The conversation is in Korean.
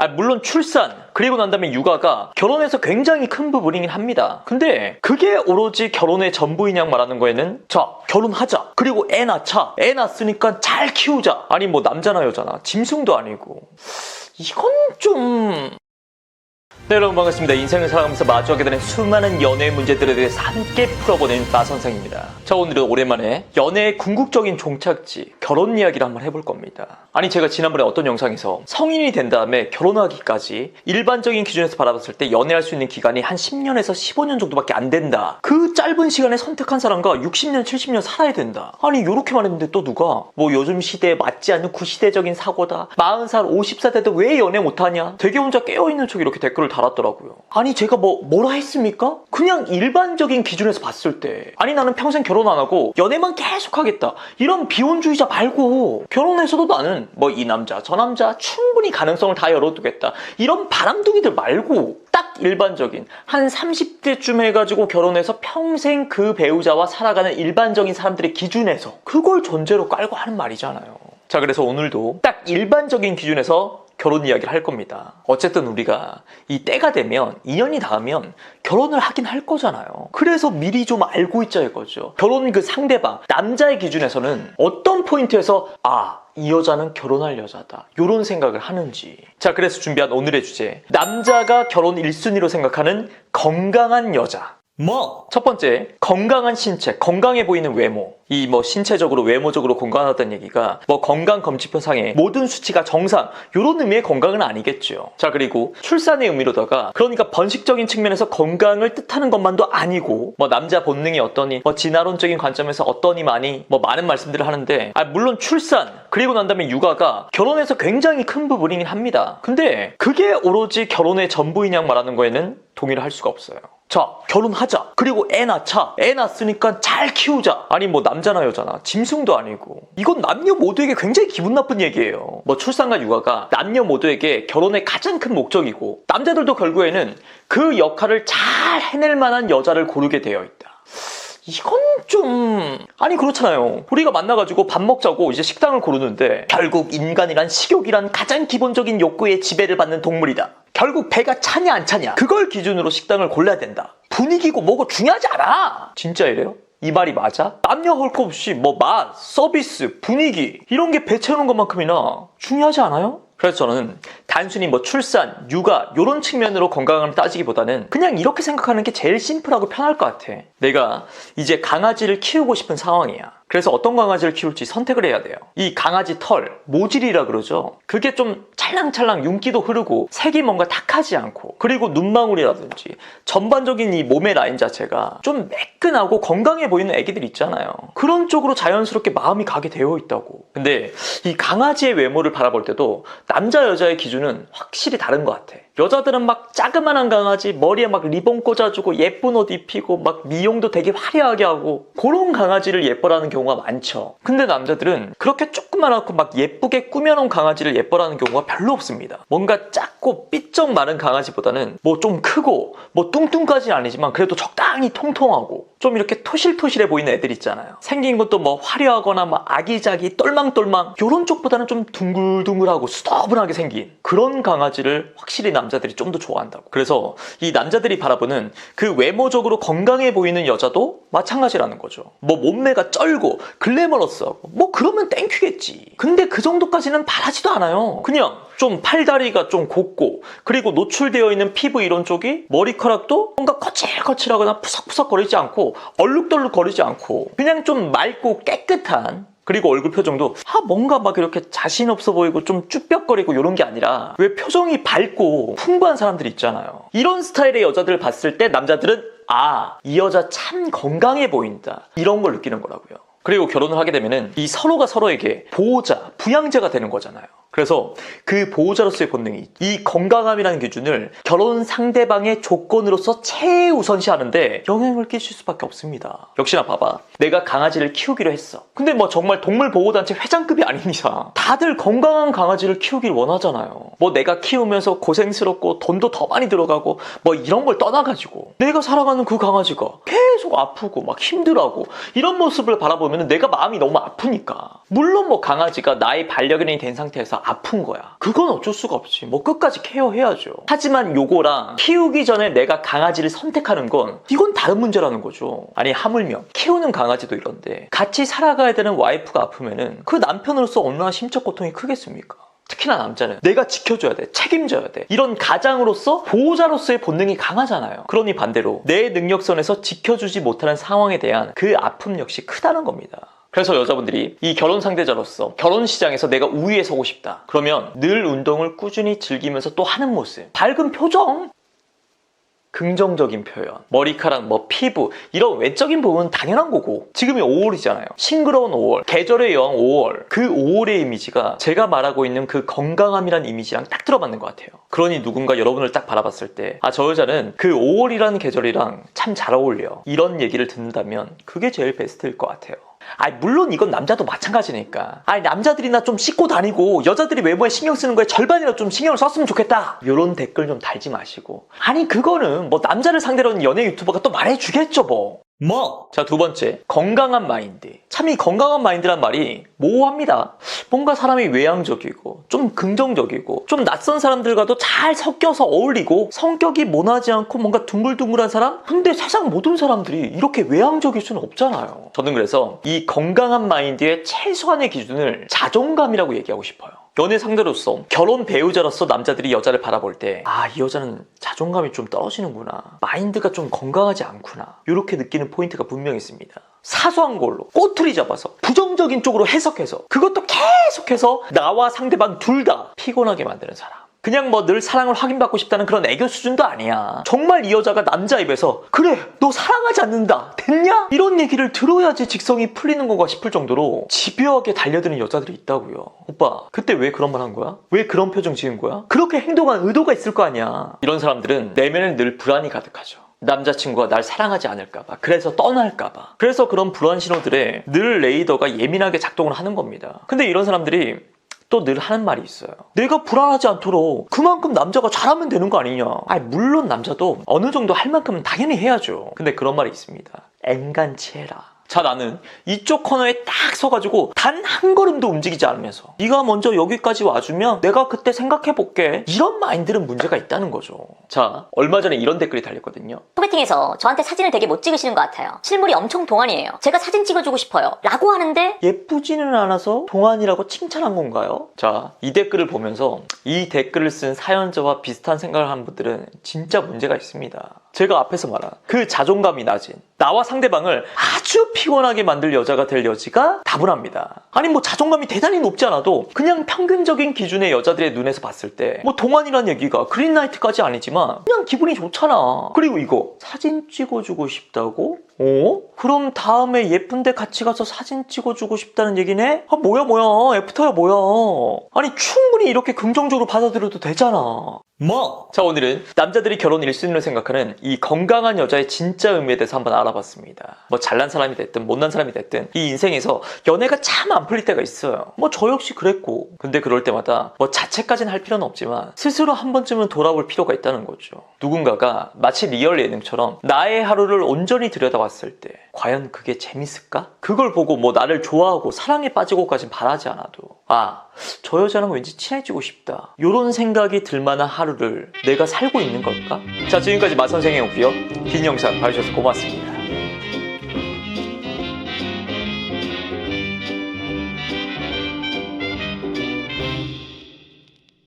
물론 출산 그리고 난 다음에 육아가 결혼에서 굉장히 큰 부분이긴 합니다. 근데 그게 오로지 결혼의 전부이냐 말하는 거에는 자 결혼하자 그리고 애 낳자 애 낳았으니까 잘 키우자 아니 뭐 남자나 여자나 짐승도 아니고 이건 좀... 네, 여러분 반갑습니다. 인생을 살아가면서 마주하게 되는 수많은 연애 문제들에 대해서 함께 풀어보는 마선생입니다. 자, 오늘은 오랜만에 연애의 궁극적인 종착지 결혼 이야기를 한번 해볼 겁니다. 아니 제가 지난번에 어떤 영상에서 성인이 된 다음에 결혼하기까지 일반적인 기준에서 바라봤을 때 연애할 수 있는 기간이 한 10년에서 15년 정도밖에 안 된다. 그 짧은 시간에 선택한 사람과 60년, 70년 살아야 된다. 아니 요렇게 말했는데 또 누가 뭐 요즘 시대에 맞지 않는 구시대적인 사고다. 40살, 50살 돼도 왜 연애 못하냐. 되게 혼자 깨어있는 척 이렇게 댓글을 달았더라고요. 아니 제가 뭐라 했습니까? 그냥 일반적인 기준에서 봤을 때 아니 나는 평생 결혼 안 하고 연애만 계속 하겠다. 이런 비혼주의자 말고 결혼해서도 나는 뭐 이 남자 저 남자 충분히 가능성을 다 열어두겠다. 이런 바람둥이들 말고 딱 일반적인 한 30대쯤 해가지고 결혼해서 평생 그 배우자와 살아가는 일반적인 사람들의 기준에서 그걸 전제로 깔고 하는 말이잖아요. 자, 그래서 오늘도 딱 일반적인 기준에서 결혼 이야기를 할 겁니다. 어쨌든 우리가 이 때가 되면 2년이 닿으면 결혼을 하긴 할 거잖아요. 그래서 미리 좀 알고 있자 이거죠. 결혼 그 상대방 남자의 기준에서는 어떤 포인트에서 이 여자는 결혼할 여자다 이런 생각을 하는지. 자, 그래서 준비한 오늘의 주제 남자가 결혼 1순위로 생각하는 건강한 여자. 첫 번째, 건강한 신체, 건강해 보이는 외모. 이 신체적으로 외모적으로 건강하다는 얘기가 건강검진표상의 모든 수치가 정상 이런 의미의 건강은 아니겠죠. 자, 그리고 출산의 의미로다가 그러니까 번식적인 측면에서 건강을 뜻하는 것만도 아니고 남자 본능이 어떠니 진화론적인 관점에서 어떠니 많이 많은 말씀들을 하는데 물론 출산 그리고 난 다음에 육아가 결혼에서 굉장히 큰 부분이긴 합니다. 근데 그게 오로지 결혼의 전부이냐 말하는 거에는 동의를 할 수가 없어요. 자, 결혼하자. 그리고 애 낳자. 애 낳았으니까 잘 키우자. 아니 뭐 남자나 여자나 짐승도 아니고. 이건 남녀 모두에게 굉장히 기분 나쁜 얘기예요. 출산과 육아가 남녀 모두에게 결혼의 가장 큰 목적이고 남자들도 결국에는 그 역할을 잘 해낼 만한 여자를 고르게 되어 있다. 이건 좀... 아니 그렇잖아요. 우리가 만나가지고 밥 먹자고 이제 식당을 고르는데 결국 인간이란 식욕이란 가장 기본적인 욕구에 지배를 받는 동물이다. 결국 배가 차냐 안 차냐 그걸 기준으로 식당을 골라야 된다. 분위기고 뭐고 중요하지 않아. 진짜 이래요? 이 말이 맞아? 남녀 할 거 없이 맛, 서비스, 분위기 이런 게 배 채우는 것만큼이나 중요하지 않아요? 그래서 저는 단순히 출산, 육아 이런 측면으로 건강을 따지기보다는 그냥 이렇게 생각하는 게 제일 심플하고 편할 것 같아. 내가 이제 강아지를 키우고 싶은 상황이야. 그래서 어떤 강아지를 키울지 선택을 해야 돼요. 이 강아지 털, 모질이라 그러죠. 그게 좀 찰랑찰랑 윤기도 흐르고 색이 뭔가 탁하지 않고 그리고 눈망울이라든지 전반적인 이 몸의 라인 자체가 좀 매끈하고 건강해 보이는 애기들 있잖아요. 그런 쪽으로 자연스럽게 마음이 가게 되어 있다고. 근데 이 강아지의 외모를 바라볼 때도 남자 여자의 기준은 확실히 다른 것 같아. 여자들은 자그만한 강아지 머리에 리본 꽂아주고 예쁜 옷 입히고 미용도 되게 화려하게 하고 그런 강아지를 예뻐라는 경우가 많죠. 근데 남자들은 그렇게 조그만하고 예쁘게 꾸며놓은 강아지를 예뻐라는 경우가 별로 없습니다. 뭔가 작고 삐쩍 마른 강아지보다는 좀 크고 뚱뚱까지는 아니지만 그래도 적당히 통통하고 좀 이렇게 토실토실해 보이는 애들 있잖아요. 생긴 것도 화려하거나 아기자기 똘망똘망 이런 쪽보다는 좀 둥글둥글하고 수더분하게 생긴 그런 강아지를 확실히 남자들이 좀 더 좋아한다고. 그래서 이 남자들이 바라보는 그 외모적으로 건강해 보이는 여자도 마찬가지라는 거죠. 몸매가 쩔고 글래머러스하고 그러면 땡큐겠지. 근데 그 정도까지는 바라지도 않아요. 그냥 좀 팔다리가 좀 곱고 그리고 노출되어 있는 피부 이런 쪽이 머리카락도 뭔가 거칠거칠하거나 푸석푸석거리지 않고 얼룩덜룩거리지 않고 그냥 좀 맑고 깨끗한 그리고 얼굴 표정도 뭔가 이렇게 자신 없어 보이고 좀 쭈뼛거리고 이런 게 아니라 왜 표정이 밝고 풍부한 사람들이 있잖아요. 이런 스타일의 여자들을 봤을 때 남자들은 이 여자 참 건강해 보인다 이런 걸 느끼는 거라고요. 그리고 결혼을 하게 되면은 이 서로가 서로에게 보호자, 부양자가 되는 거잖아요. 그래서 그 보호자로서의 본능이 이 건강함이라는 기준을 결혼 상대방의 조건으로서 최우선시하는데 영향을 끼칠 수밖에 없습니다. 역시나 봐봐. 내가 강아지를 키우기로 했어. 근데 정말 동물보호단체 회장급이 아닌 이상 다들 건강한 강아지를 키우길 원하잖아요. 내가 키우면서 고생스럽고 돈도 더 많이 들어가고 이런 걸 떠나가지고 내가 살아가는 그 강아지가 계속 아프고 힘들어하고 이런 모습을 바라보면 내가 마음이 너무 아프니까. 물론 강아지가 나의 반려견이 된 상태에서 여자가 아픈 거야. 그건 어쩔 수가 없지. 뭐 끝까지 케어해야죠. 하지만 요거랑 키우기 전에 내가 강아지를 선택하는 건 이건 다른 문제라는 거죠. 아니 하물며 키우는 강아지도 이런데 같이 살아가야 되는 와이프가 아프면은 그 남편으로서 얼마나 심적 고통이 크겠습니까? 특히나 남자는 내가 지켜줘야 돼, 책임져야 돼. 이런 가장으로서 보호자로서의 본능이 강하잖아요. 그러니 반대로 내 능력선에서 지켜주지 못하는 상황에 대한 그 아픔 역시 크다는 겁니다. 그래서 여자분들이 이 결혼 상대자로서 결혼 시장에서 내가 우위에 서고 싶다. 그러면 늘 운동을 꾸준히 즐기면서 또 하는 모습, 밝은 표정, 긍정적인 표현, 머리카락, 피부 이런 외적인 부분은 당연한 거고 지금이 5월이잖아요. 싱그러운 5월, 계절의 여왕 5월. 그 5월의 이미지가 제가 말하고 있는 그 건강함이란 이미지랑 딱 들어맞는 것 같아요. 그러니 누군가 여러분을 딱 바라봤을 때 저 여자는 그 5월이라는 계절이랑 참 잘 어울려. 이런 얘기를 듣는다면 그게 제일 베스트일 것 같아요. 물론 이건 남자도 마찬가지니까. 남자들이나 좀 씻고 다니고 여자들이 외모에 신경 쓰는 거에 절반이라도 좀 신경을 썼으면 좋겠다. 이런 댓글 좀 달지 마시고. 그거는 남자를 상대로 하는 연예 유튜버가 또 말해주겠죠 뭐. 자, 두 번째, 건강한 마인드. 참 이 건강한 마인드란 말이 모호합니다. 뭔가 사람이 외향적이고 좀 긍정적이고 좀 낯선 사람들과도 잘 섞여서 어울리고 성격이 모나지 않고 뭔가 둥글둥글한 사람? 근데 세상 모든 사람들이 이렇게 외향적일 수는 없잖아요. 저는 그래서 이 건강한 마인드의 최소한의 기준을 자존감이라고 얘기하고 싶어요. 연애 상대로서 결혼 배우자로서 남자들이 여자를 바라볼 때 이 여자는 자존감이 좀 떨어지는구나, 마인드가 좀 건강하지 않구나, 이렇게 느끼는 포인트가 분명히 있습니다. 사소한 걸로 꼬투리 잡아서 부정적인 쪽으로 해석해서 그것도 계속해서 나와 상대방 둘 다 피곤하게 만드는 사람. 그냥 늘 사랑을 확인받고 싶다는 그런 애교 수준도 아니야. 정말 이 여자가 남자 입에서 그래 너 사랑하지 않는다 됐냐? 이런 얘기를 들어야지 직성이 풀리는 건가 싶을 정도로 집요하게 달려드는 여자들이 있다고요. 오빠 그때 왜 그런 말 한 거야? 왜 그런 표정 지은 거야? 그렇게 행동한 의도가 있을 거 아니야. 이런 사람들은 내면에 늘 불안이 가득하죠. 남자친구가 날 사랑하지 않을까봐, 그래서 떠날까봐. 그래서 그런 불안 신호들에 늘 레이더가 예민하게 작동을 하는 겁니다. 근데 이런 사람들이 또 늘 하는 말이 있어요. 내가 불안하지 않도록 그만큼 남자가 잘하면 되는 거 아니냐. 물론 남자도 어느 정도 할 만큼은 당연히 해야죠. 근데 그런 말이 있습니다. 앵간치 해라. 자, 나는 이쪽 코너에 딱 서가지고 단 한 걸음도 움직이지 않으면서 네가 먼저 여기까지 와주면 내가 그때 생각해볼게, 이런 마인드는 문제가 있다는 거죠. 자, 얼마 전에 이런 댓글이 달렸거든요. 소개팅에서 저한테 사진을 되게 못 찍으시는 것 같아요. 실물이 엄청 동안이에요. 제가 사진 찍어주고 싶어요 라고 하는데 예쁘지는 않아서 동안이라고 칭찬한 건가요? 자, 이 댓글을 보면서 이 댓글을 쓴 사연자와 비슷한 생각을 하는 분들은 진짜 문제가 있습니다. 제가 앞에서 말한 그 자존감이 낮은 나와 상대방을 아주 피곤하게 만들 여자가 될 여지가 다분합니다. 자존감이 대단히 높지 않아도 그냥 평균적인 기준의 여자들의 눈에서 봤을 때 동안이란 얘기가 그린라이트까지 아니지만 그냥 기분이 좋잖아. 그리고 이거 사진 찍어주고 싶다고? 그럼 다음에 예쁜데 같이 가서 사진 찍어주고 싶다는 얘기네? 뭐야 애프터야 뭐야. 충분히 이렇게 긍정적으로 받아들여도 되잖아. 자, 오늘은 남자들이 결혼 1순위로 생각하는 이 건강한 여자의 진짜 의미에 대해서 한번 알아봤습니다. 잘난 사람이 됐든 못난 사람이 됐든 이 인생에서 연애가 참 안 풀릴 때가 있어요. 저 역시 그랬고. 근데 그럴 때마다 자책까지는 할 필요는 없지만 스스로 한 번쯤은 돌아볼 필요가 있다는 거죠. 누군가가 마치 리얼 예능처럼 나의 하루를 온전히 들여다봤을 때 과연 그게 재밌을까? 그걸 보고 나를 좋아하고 사랑에 빠지고까진 바라지 않아도 저 여자랑 왠지 친해지고 싶다, 이런 생각이 들만한 하루를 내가 살고 있는 걸까? 자, 지금까지 마선생이었고요. 긴 영상 봐주셔서 고맙습니다.